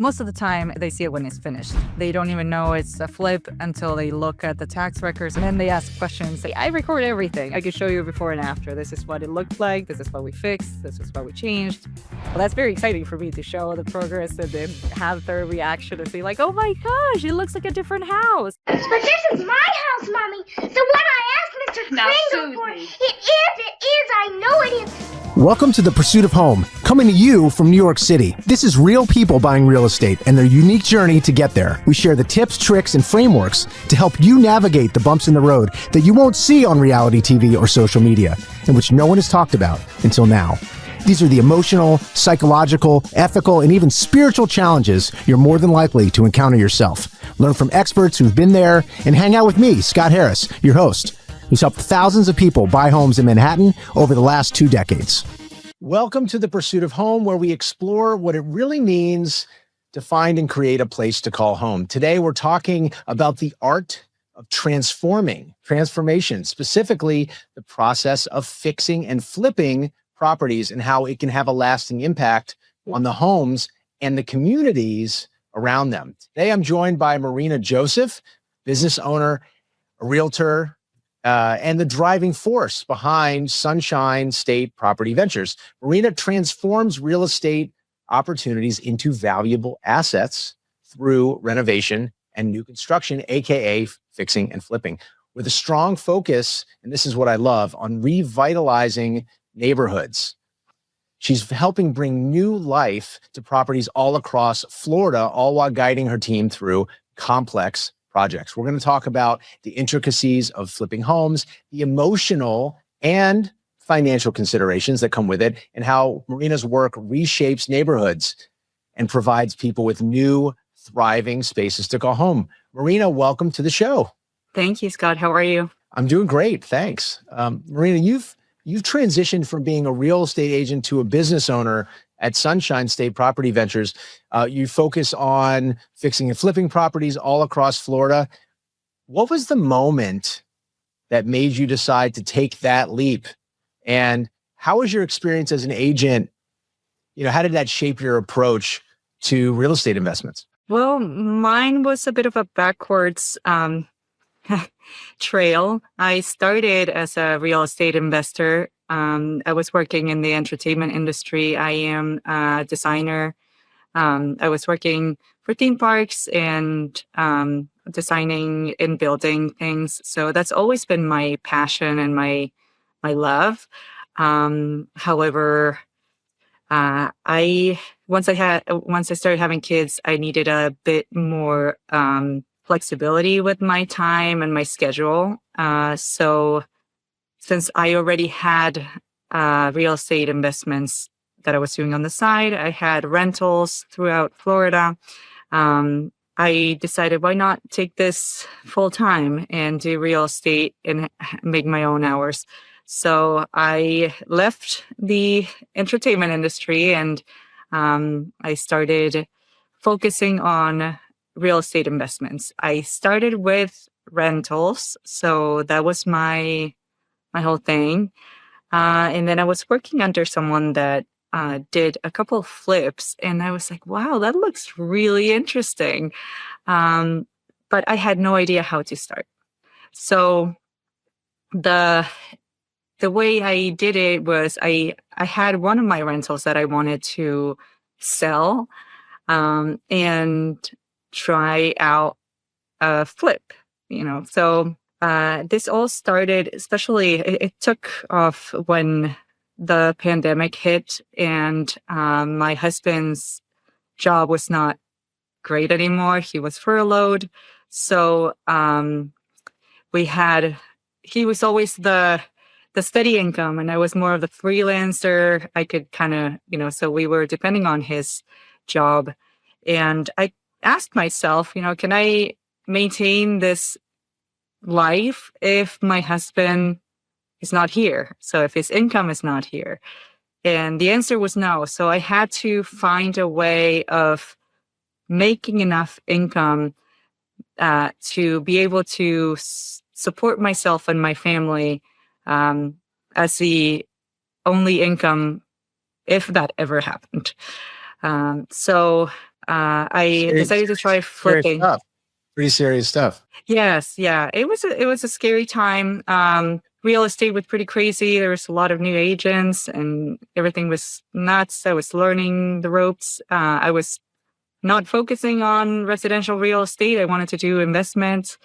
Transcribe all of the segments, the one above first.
Most of the time, they see it when it's finished. They don't even know it's a flip until they look at the tax records, and then they ask questions. I record everything. I can show you before and after. This is what it looked like. This is what we fixed. This is what we changed. Well, that's very exciting for me to show the progress and then have their reaction and say like, oh my gosh, it looks like a different house. But this is my house, Mommy. The one I asked Mr. Kringle for. It is, I know it is. Welcome to The Pursuit of Home, coming to you from New York City. This is real people buying real estate and their unique journey to get there. We share the tips, tricks, and frameworks to help you navigate the bumps in the road that you won't see on reality TV or social media, and which no one has talked about until now. These are the emotional, psychological, ethical, and even spiritual challenges you're more than likely to encounter yourself. Learn from experts who've been there and hang out with me, Scott Harris, your host, who's helped thousands of people buy homes in Manhattan over the last 2 decades. Welcome to The Pursuit of Home, where we explore what it really means to find and create a place to call home. Today, we're talking about the art of transformation, specifically the process of fixing and flipping properties and how it can have a lasting impact on the homes and the communities around them. Today, I'm joined by Marina Joseph, business owner, a realtor, and the driving force behind Sunshine State Property Ventures. Marina transforms real estate opportunities into valuable assets through renovation and new construction, aka fixing and flipping, with a strong focus, and this is what I love, on revitalizing neighborhoods. She's helping bring new life to properties all across Florida, all while guiding her team through complex projects. We're going to talk about the intricacies of flipping homes, the emotional and financial considerations that come with it, and how Marina's work reshapes neighborhoods and provides people with new, thriving spaces to call home. Marina, welcome to the show. Thank you, Scott. How are you? I'm doing great. Thanks. Marina, you've transitioned from being a real estate agent to a business owner at Sunshine State Property Ventures. You focus on fixing and flipping properties all across Florida. What was the moment that made you decide to take that leap? And how was your experience as an agent? How did that shape your approach to real estate investments? Well, mine was a bit of a backwards trail. I started as a real estate investor. I was working in the entertainment industry. I am a designer. I was working for theme parks and designing and building things. So that's always been my passion and my love. However, once I started having kids, I needed a bit more flexibility with my time and my schedule. So since I already had real estate investments that I was doing on the side, I had rentals throughout Florida. I decided, why not take this full time and do real estate and make my own hours? So I left the entertainment industry and I started focusing on real estate investments. I started with rentals, so that was my whole thing. And then I was working under someone that did a couple of flips, and I was like, wow, that looks really interesting. But I had no idea how to start. So the way I did it was I had one of my rentals that I wanted to sell and try out a flip, So this all started, especially it took off when the pandemic hit and my husband's job was not great anymore. He was furloughed. So he was always the steady income and I was more of the freelancer. I could kind of, so we were depending on his job. And I asked myself, can I maintain this life if my husband is not here? So if his income is not here? And the answer was no. So I had to find a way of making enough income to be able to support myself and my family as the only income if that ever happened. So I decided to try Serious flipping. stuff. Pretty serious stuff. Yes, yeah. It was a scary time. Real estate was pretty crazy. There was a lot of new agents and everything was nuts. I was learning the ropes. I was not focusing on residential real estate. I wanted to do investments.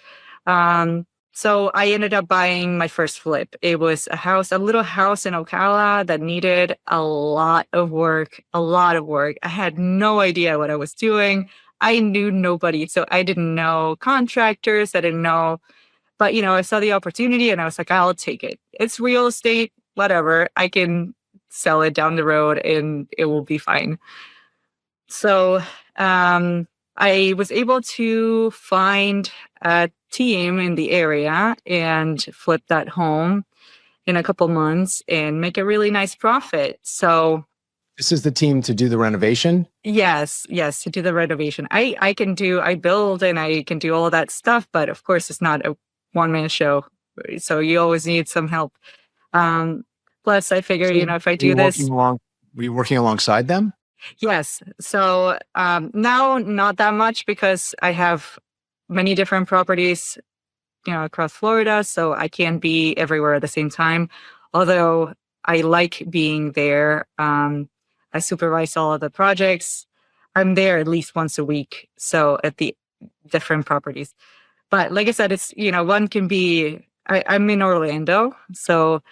So I ended up buying my first flip. It was a little house in Ocala that needed a lot of work, a lot of work. I had no idea what I was doing. I knew nobody. So I didn't know contractors. I didn't know, but I saw the opportunity and I was like, I'll take it. It's real estate, whatever. I can sell it down the road and it will be fine. So I was able to find a team in the area and flip that home in a couple months and make a really nice profit. So This is the team to do the renovation? yes, to do the renovation. I build and I can do all of that stuff, but of course it's not a one-man show. So you always need some help. Plus I figure, if I do this. Were you working alongside them? Yes. So now not that much because I have many different properties, across Florida. So I can't be everywhere at the same time. Although I like being there. I supervise all of the projects. I'm there at least once a week. So at the different properties. But like I said, it's, one can be, I'm in Orlando. So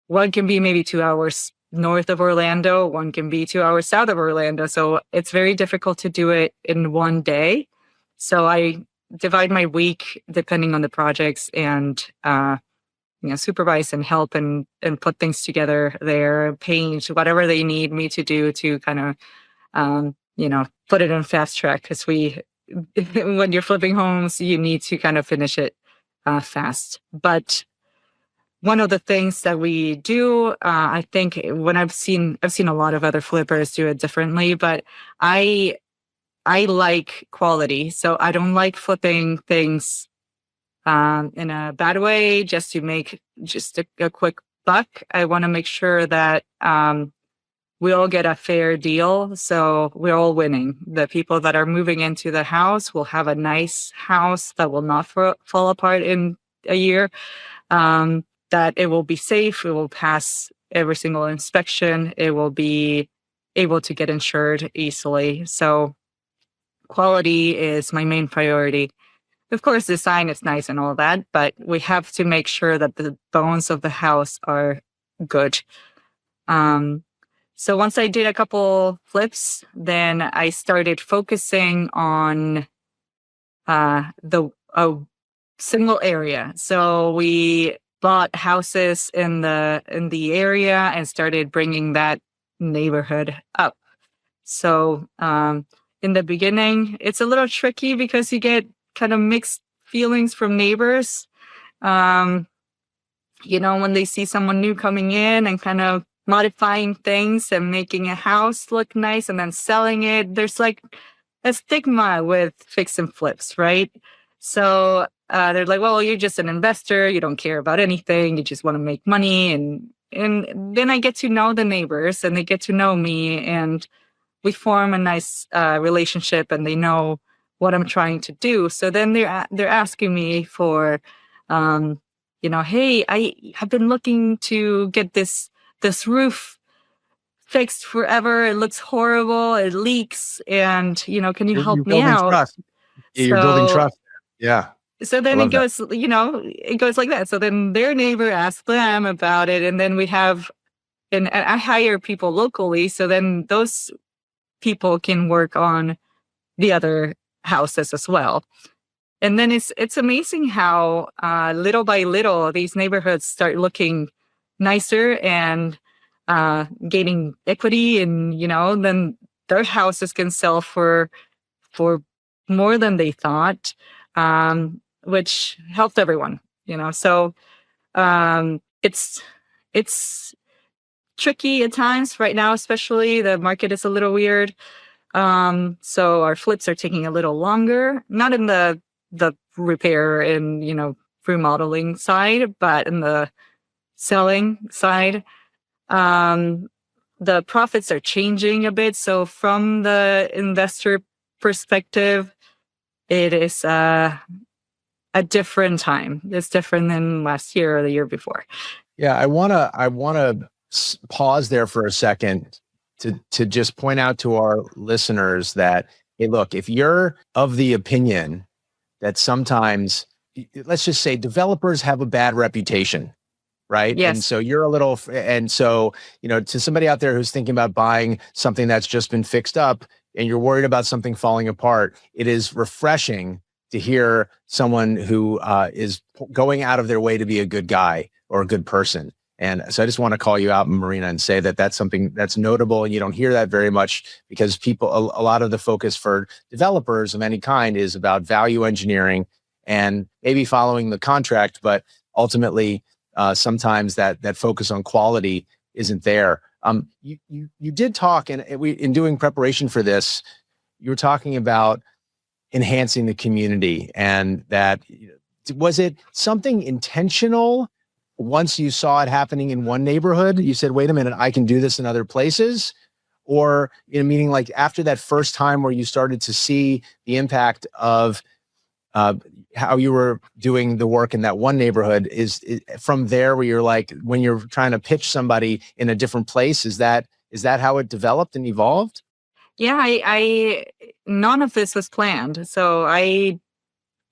one can be maybe 2 hours north of Orlando. One can be 2 hours south of Orlando. So it's very difficult to do it in one day. So I divide my week depending on the projects and, supervise and help and put things together there, paint, whatever they need me to do to kind of, put it on fast track. Because when you're flipping homes, you need to kind of finish it fast. But one of the things that we do, I think when I've seen a lot of other flippers do it differently, but I like quality. So I don't like flipping things in a bad way just to make just a quick buck. I want to make sure that we all get a fair deal. So we're all winning. The people that are moving into the house will have a nice house that will not fall apart in a year. That it will be safe. It will pass every single inspection. It will be able to get insured easily. So quality is my main priority. Of course, design is nice and all that, but we have to make sure that the bones of the house are good. So once I did a couple flips, then I started focusing on a single area. So we bought houses in the area and started bringing that neighborhood up. So in the beginning, it's a little tricky because you get kind of mixed feelings from neighbors. When they see someone new coming in and kind of modifying things and making a house look nice and then selling it, there's like a stigma with fix and flips, right? So they're like, well, you're just an investor. You don't care about anything. You just want to make money. And then I get to know the neighbors and they get to know me and we form a nice relationship and they know what I'm trying to do. So then they're asking me for, hey, I have been looking to get this roof fixed forever. It looks horrible. It leaks. And, can you help me out? Trust. Yeah, you're building trust. Yeah. So then it goes, it goes like that. So then their neighbor asks them about it. And then we have, and I hire people locally. So then those people can work on the other houses as well. And then it's amazing how little by little these neighborhoods start looking nicer and gaining equity, and then their houses can sell for more than they thought, which helped everyone. So it's tricky at times right now, especially the market is a little weird. So our flips are taking a little longer, not in the repair and, remodeling side, but in the selling side. The profits are changing a bit. So from the investor perspective, it is a different time. It's different than last year or the year before. Yeah, I wanna pause there for a second to just point out to our listeners that, hey, look, if you're of the opinion that sometimes, let's just say, developers have a bad reputation, right? And Yes. so you're a little, and so, to somebody out there who's thinking about buying something that's just been fixed up and you're worried about something falling apart, it is refreshing to hear someone who is going out of their way to be a good guy or a good person. And so I just want to call you out, Marina, and say that that's something that's notable. And you don't hear that very much because a lot of the focus for developers of any kind is about value engineering and maybe following the contract, but ultimately, sometimes that focus on quality isn't there. You did talk, and in doing preparation for this, you were talking about enhancing the community, and that, was it something intentional? Once you saw it happening in one neighborhood, you said, "Wait a minute, I can do this in other places," or meaning like after that first time where you started to see the impact of how you were doing the work in that one neighborhood, is from there where you're like, when you're trying to pitch somebody in a different place, is that how it developed and evolved? Yeah, I none of this was planned. So I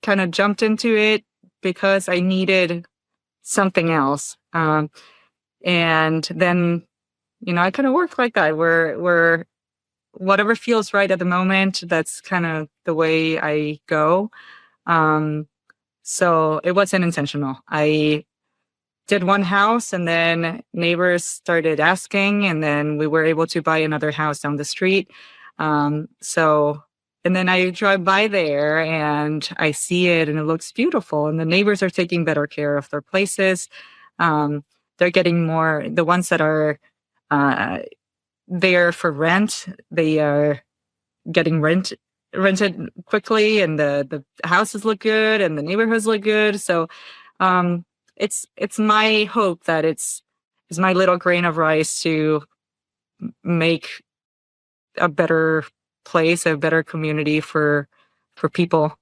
kind of jumped into it because I needed something else. And then, I kind of work like that, where whatever feels right at the moment, that's kind of the way I go. So it wasn't intentional. I did one house and then neighbors started asking, and then we were able to buy another house down the street. So, and then I drive by there and I see it and it looks beautiful, and the neighbors are taking better care of their places. They're getting more, the ones that are uh, there for rent, they are getting rented quickly, and the houses look good and the neighborhoods look good. So it's my hope that it's my little grain of rice to make a better place, a better community for people,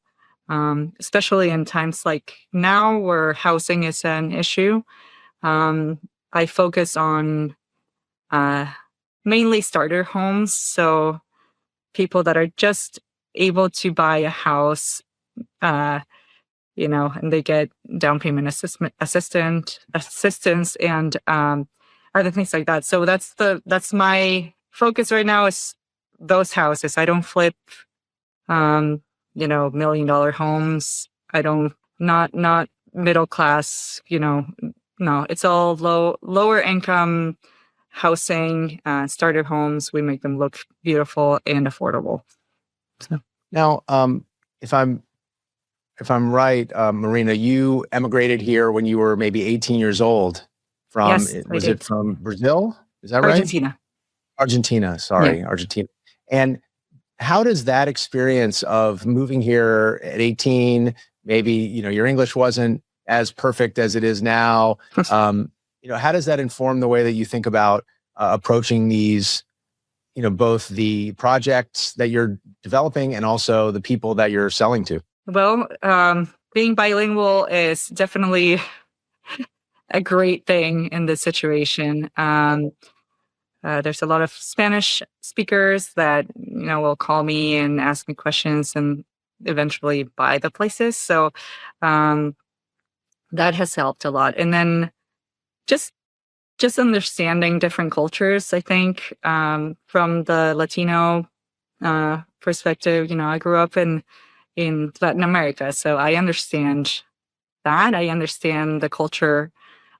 especially in times like now where housing is an issue. I focus on uh, mainly starter homes, so people that are just able to buy a house, uh, and they get down payment assistance and other things like that. So that's my focus right now, is those houses. I don't flip, $1 million homes. I don't, not middle class, no, it's all lower income housing, starter homes. We make them look beautiful and affordable. So. Now, if I'm right, Marina, you emigrated here when you were maybe 18 years old. Yes, Was it from Brazil? Is that right? Argentina. Argentina, sorry, Yeah. Argentina. And how does that experience of moving here at 18, maybe, your English wasn't as perfect as it is now. How does that inform the way that you think about approaching these, both the projects that you're developing and also the people that you're selling to? Well, being bilingual is definitely a great thing in this situation. There's a lot of Spanish speakers that, will call me and ask me questions and eventually buy the places. So that has helped a lot. And then just understanding different cultures, I think, from the Latino perspective. I grew up in Latin America, so I understand that. I understand the culture.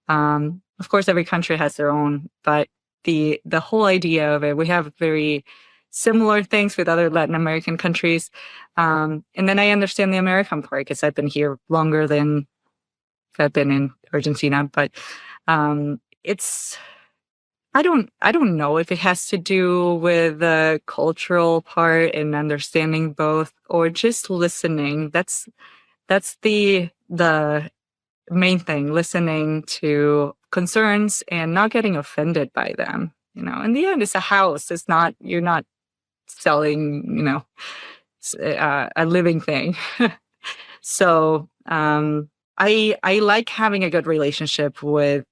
Of course, every country has their own, but the whole idea of it, we have very similar things with other Latin American countries. And then I understand the American part because I've been here longer than I've been in Argentina. But it's I don't know if it has to do with the cultural part and understanding both, or just listening. That's the main thing, listening to concerns and not getting offended by them. In the end, it's a house. It's not, you're not selling, a living thing. So I like having a good relationship with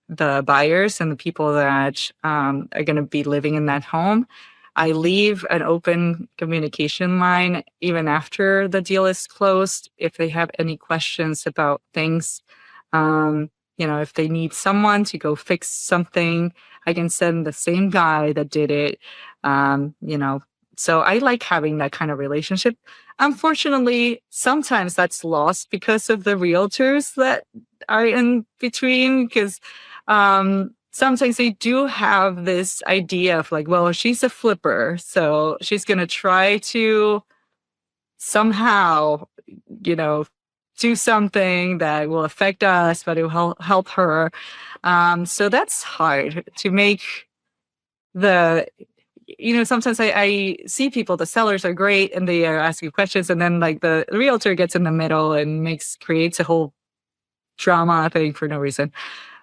the buyers and the people that are going to be living in that home. I leave an open communication line even after the deal is closed. If they have any questions about things, if they need someone to go fix something, I can send the same guy that did it. So I like having that kind of relationship. Unfortunately, sometimes that's lost because of the realtors that are in between, because sometimes they do have this idea of like, well, she's a flipper, so she's going to try to somehow, do something that will affect us, but it will help her. So that's hard to make sometimes I see people, the sellers are great and they are asking questions, and then like the realtor gets in the middle and creates a whole drama thing for no reason.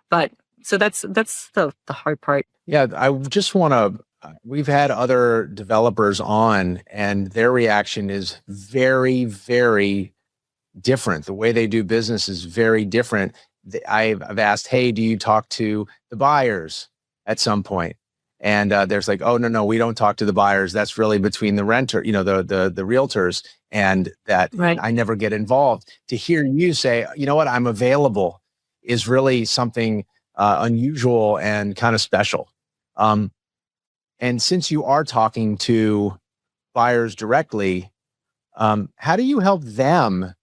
But so that's the hard part. Yeah, I just want to, we've had other developers on and their reaction is very, very different. The way they do business is very different. I've asked, hey, do you talk to the buyers at some point? And there's like, oh, no, we don't talk to the buyers. That's really between the renter, the realtors, and that right. I never get involved. To hear you say, you know what, I'm available is really something unusual and kind of special. And since you are talking to buyers directly, how do you help them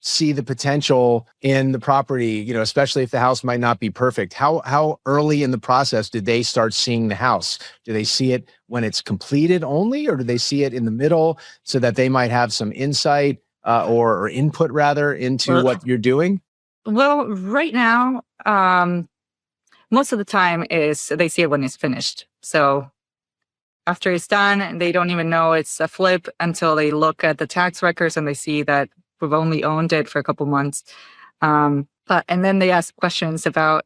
see the potential in the property, especially if the house might not be perfect? How early in the process did they start seeing the house? Do they see it when it's completed only, or do they see it in the middle so that they might have some insight or input rather into what you're doing? Well, right now, most of the time is they see it when it's finished. So after it's done, they don't even know it's a flip until they look at the tax records and they see that we've only owned it for a couple months. And then they ask questions about,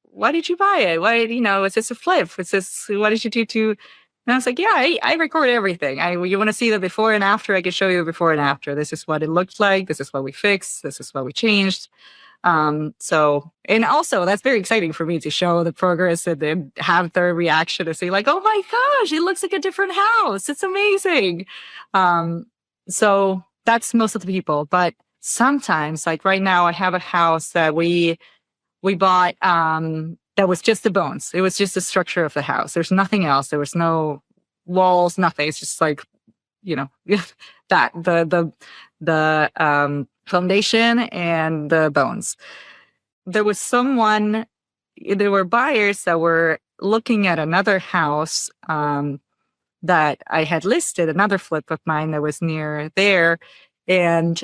why did you buy it? Why, is this a flip? What did you do to, and I was like, yeah, I record everything. You want to see the before and after? I can show you the before and after. This is what it looked like. This is what we fixed. This is what we changed. And also that's very exciting for me to show the progress and then have their reaction to say like, oh my gosh, it looks like a different house. It's amazing. So that's most of the people. But sometimes, like right now, I have a house that we bought that was just the bones. It was just the structure of the house. There's nothing else. There was no walls, nothing. It's just like, that the foundation and the bones. There were buyers that were looking at another house that I had listed, another flip of mine that was near there. And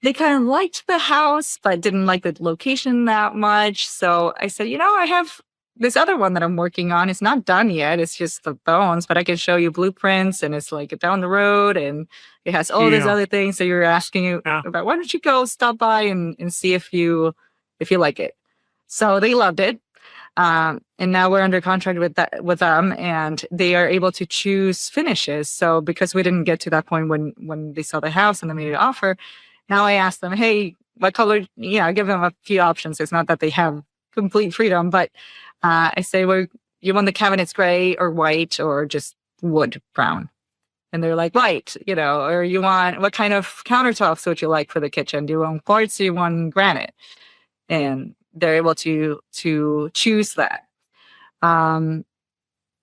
they kind of liked the house, but didn't like the location that much. So I said, I have this other one that I'm working on. It's not done yet. It's just the bones, but I can show you blueprints, and it's like down the road and it has all these other things that you're asking about. Why don't you go stop by and see if you like it? So they loved it. And now we're under contract with them, and they are able to choose finishes. So because we didn't get to that point when they saw the house and they made an offer, now I ask them, hey, what color? I give them a few options. It's not that they have complete freedom, but I say, well, you want the cabinets gray or white or just wood brown? And they're like, white, or you want, what kind of countertops would you like for the kitchen? Do you want quartz? Do you want granite? And they're able to choose that,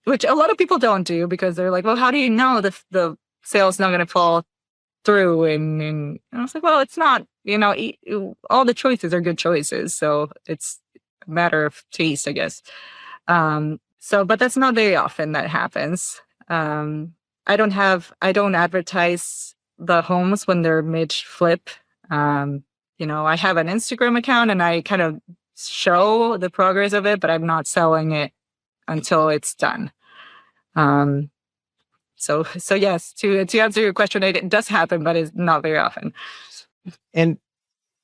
which a lot of people don't do, because they're like, well, how do you know the sale's not going to fall through? And I was like, well, it's not, all the choices are good choices. So it's a matter of taste, I guess. But that's not very often that happens. I don't advertise the homes when they're mid-flip. I have an Instagram account and I kind of show the progress of it, but I'm not selling it until it's done. So yes, to answer your question, it does happen, but it's not very often. And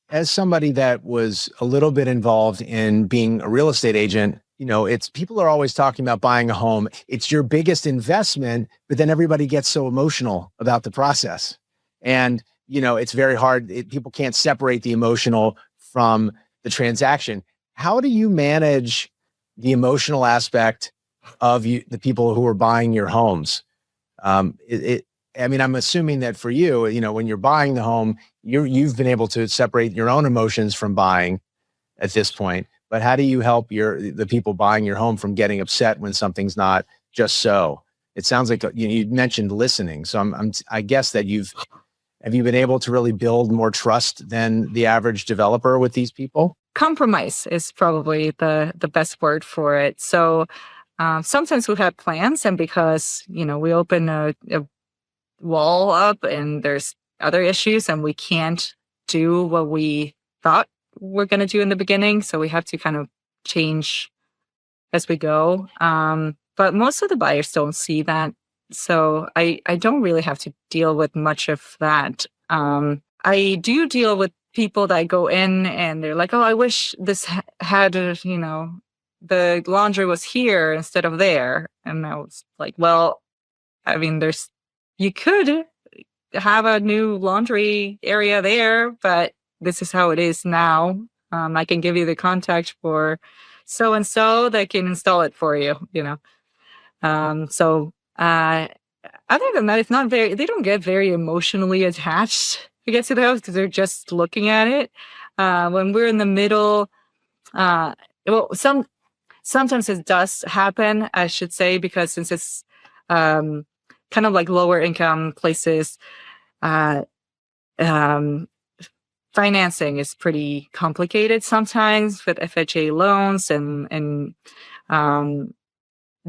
as somebody that was a little bit involved in being a real estate agent, it's people are always talking about buying a home. It's your biggest investment, but then everybody gets so emotional about the process. And, it's very hard. People can't separate the emotional from the transaction. How do you manage the emotional aspect of the people who are buying your homes? I'm assuming that for you, when you're buying the home, you've been able to separate your own emotions from buying at this point. But how do you help the people buying your home from getting upset when something's not just so? It sounds like you mentioned listening, so I guess that have you been able to really build more trust than the average developer with these people? Compromise is probably the best word for it. So sometimes we've had plans, and because we open a wall up and there's other issues, and we can't do what we thought we're going to do in the beginning, so we have to kind of change as we go. But most of the buyers don't see that, so I don't really have to deal with much of that. I do deal with people that go in and they're like, oh, I wish this had the laundry was here instead of there. And I was like, well, I mean, you could have a new laundry area there, but this is how it is now. I can give you the contact for so-and-so that can install it for you, other than that, they don't get very emotionally attached, I guess, to the house, because they're just looking at it. When we're in the middle, sometimes it does happen, I should say, because since it's kind of like lower income places, financing is pretty complicated sometimes with FHA loans and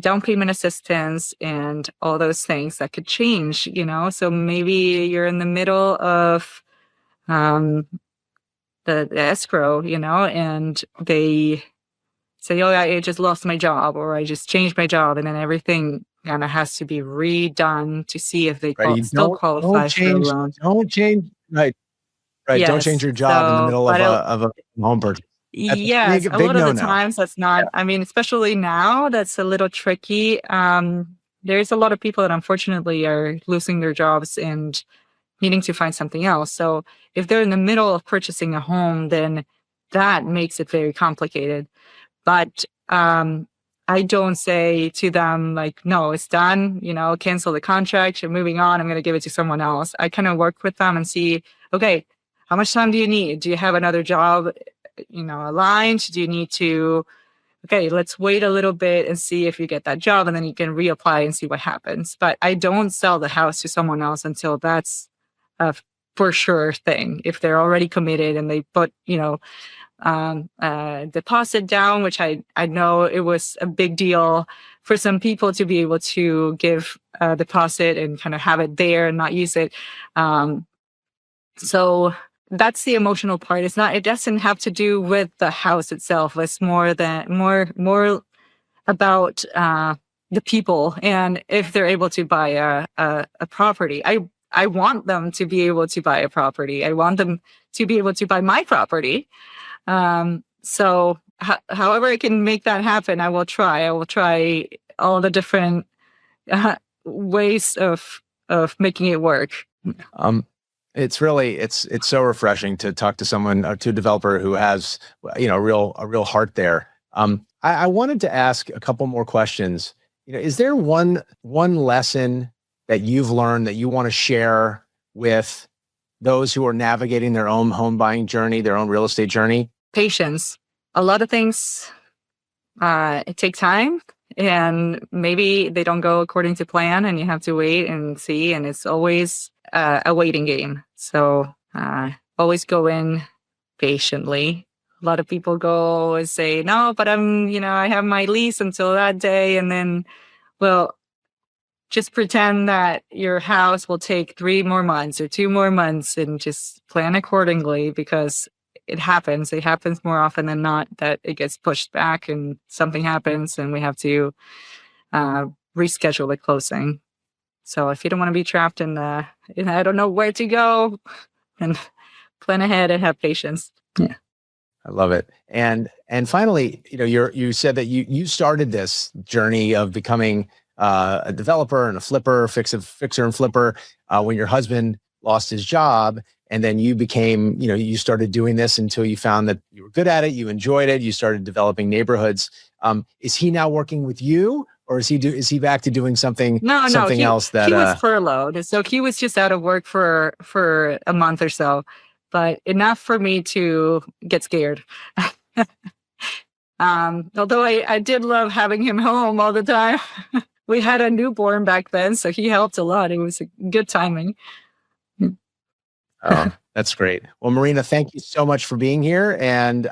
down payment assistance and all those things that could change, So maybe you're in the middle of the escrow, and they say, oh, I just lost my job, or I just changed my job, and then everything kind of has to be redone to see if they still qualify for a loan. Don't change, right? Right. Yes, don't change your job in the middle of a home purchase. Yes, a lot of the times that's not, especially now, that's a little tricky. There's a lot of people that unfortunately are losing their jobs and needing to find something else. So if they're in the middle of purchasing a home, then that makes it very complicated. But I don't say to them like, no, it's done, cancel the contract, you're moving on, I'm going to give it to someone else. I kind of work with them and see, okay, how much time do you need? Do you have another job, aligned? Do you need to, okay, let's wait a little bit and see if you get that job, and then you can reapply and see what happens. But I don't sell the house to someone else until that's a for sure thing. If they're already committed and they put, deposit down, which I know it was a big deal for some people to be able to give a deposit and kind of have it there and not use it. So that's the emotional part. It doesn't have to do with the house itself. It's more about the people, and if they're able to buy a property. I want them to be able to buy a property. I want them to be able to buy my property. So however I can make that happen, I will try. I will try all the different ways of making it work. It's so refreshing to talk to someone, to a developer who has, a real heart there. I wanted to ask a couple more questions. Is there one lesson that you've learned that you want to share with those who are navigating their own home buying journey, their own real estate journey? Patience. A lot of things, it takes time, and maybe they don't go according to plan, and you have to wait and see, and it's always a waiting game. So always go in patiently. A lot of people go and say, no, but I have my lease until that day. And then, well, just pretend that your house will take 3 more months or 2 more months, and just plan accordingly, because it happens. It happens more often than not that it gets pushed back and something happens and we have to reschedule the closing. So if you don't want to be trapped in I don't know where to go, then plan ahead and have patience. Yeah. I love it. And And finally, you said that you started this journey of becoming a developer and a flipper, fixer and flipper when your husband lost his job. And then you became, you started doing this until you found that you were good at it. You enjoyed it. You started developing neighborhoods. Is he now working with you, or is he back to doing something else that he was furloughed. So he was just out of work for a month or so, but enough for me to get scared. Although I did love having him home all the time. We had a newborn back then, so he helped a lot. It was good timing. Oh, that's great. Well, Marina, thank you so much for being here, and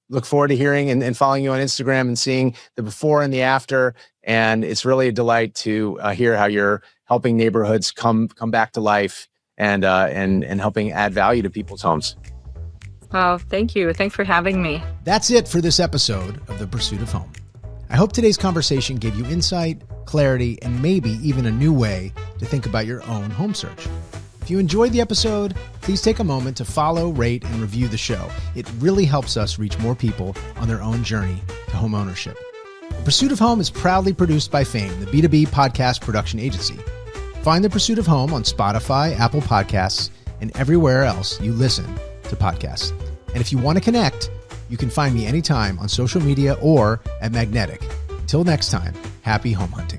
look forward to hearing and following you on Instagram and seeing the before and the after. And it's really a delight to hear how you're helping neighborhoods come back to life and helping add value to people's homes. Oh, thank you. Thanks for having me. That's it for this episode of The Pursuit of Home. I hope today's conversation gave you insight, clarity, and maybe even a new way to think about your own home search. If you enjoyed the episode, please take a moment to follow, rate, and review the show. It really helps us reach more people on their own journey to home ownership. The Pursuit of Home is proudly produced by Fame, the B2B podcast production agency. Find The Pursuit of Home on Spotify, Apple Podcasts, and everywhere else you listen to podcasts. And if you want to connect, you can find me anytime on social media or at Magnetic. Until next time, happy home hunting.